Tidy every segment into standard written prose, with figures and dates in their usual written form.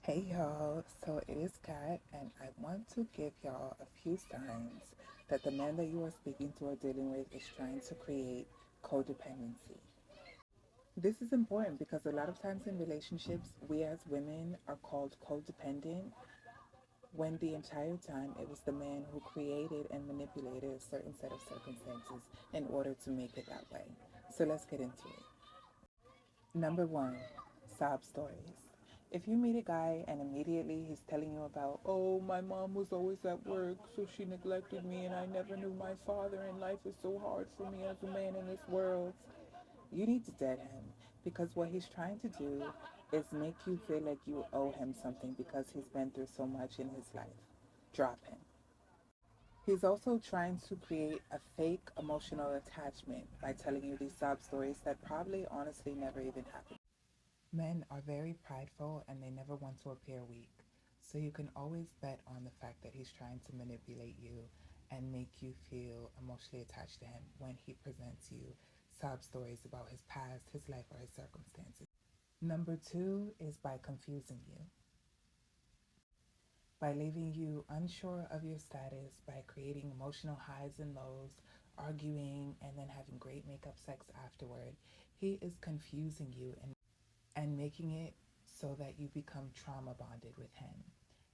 Hey y'all, so it is Kat, and I want to give y'all a few signs that the man that you are speaking to or dealing with is trying to create codependency. This is important because a lot of times in relationships, we as women are called codependent when the entire time it was the man who created and manipulated a certain set of circumstances in order to make it that way. So let's get into it. Number one, sob stories. If you meet a guy and immediately he's telling you about, oh, my mom was always at work, so she neglected me, and I never knew my father, and life is so hard for me as a man in this world, you need to dead him because what he's trying to do is make you feel like you owe him something because he's been through so much in his life. Drop him. He's also trying to create a fake emotional attachment by telling you these sob stories that probably honestly never even happened. Men are very prideful and they never want to appear weak. So you can always bet on the fact that he's trying to manipulate you and make you feel emotionally attached to him when he presents you sob stories about his past, his life, or his circumstances. Number two is by confusing you, by leaving you unsure of your status, by creating emotional highs and lows, arguing, and then having great makeup sex afterward. He is confusing you and making it so that you become trauma bonded with him.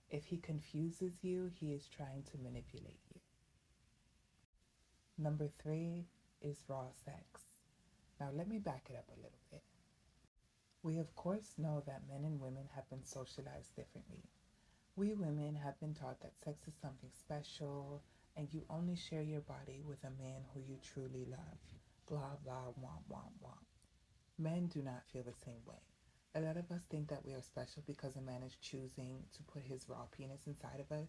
If he confuses you, he is trying to manipulate you. Number three is raw sex. Now, let me back it up a little bit. We, of course, know that men and women have been socialized differently. We women have been taught that sex is something special and you only share your body with a man who you truly love. Blah, blah, womp, womp, womp. Men do not feel the same way. A lot of us think that we are special because a man is choosing to put his raw penis inside of us,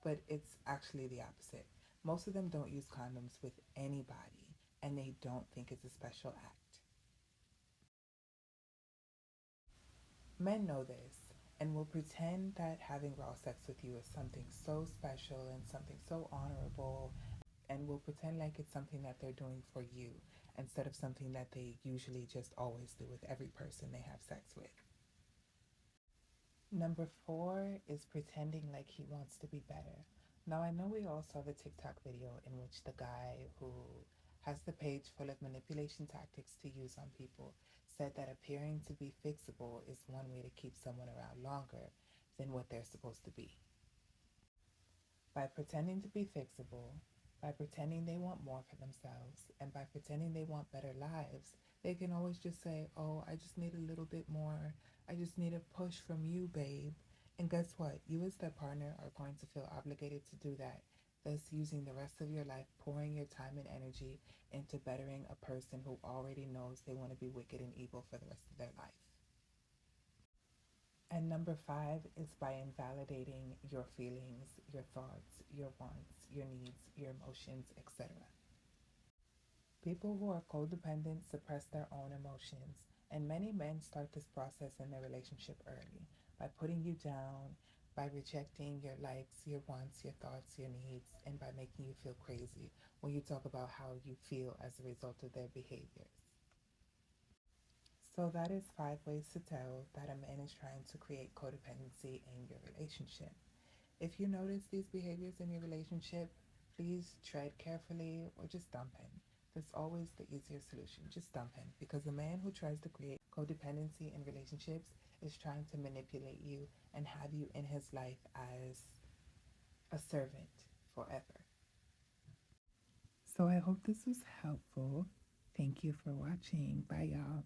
but it's actually the opposite. Most of them don't use condoms with anybody, and they don't think it's a special act. Men know this and will pretend that having raw sex with you is something so special and something so honorable, and will pretend like it's something that they're doing for you instead of something that they usually just always do with every person they have sex with. Number four is pretending like he wants to be better. Now, I know we all saw the TikTok video in which the guy who has the page full of manipulation tactics to use on people said that appearing to be fixable is one way to keep someone around longer than what they're supposed to be. By pretending to be fixable, by pretending they want more for themselves, and by pretending they want better lives, they can always just say, oh, I just need a little bit more. I just need a push from you, babe. And guess what? You, as their partner, are going to feel obligated to do that, thus using the rest of your life pouring your time and energy into bettering a person who already knows they want to be wicked and evil for the rest of their life. And number five is by invalidating your feelings, your thoughts, your wants, your needs, your emotions, etc. People who are codependent suppress their own emotions, and many men start this process in their relationship early by putting you down, by rejecting your likes, your wants, your thoughts, your needs, and by making you feel crazy when you talk about how you feel as a result of their behaviors. So that is five ways to tell that a man is trying to create codependency in your relationship. If you notice these behaviors in your relationship, please tread carefully or just dump him. That's always the easier solution. Just dump him because the man who tries to create codependency in relationships is trying to manipulate you and have you in his life as a servant forever. So I hope this was helpful. Thank you for watching. Bye, y'all.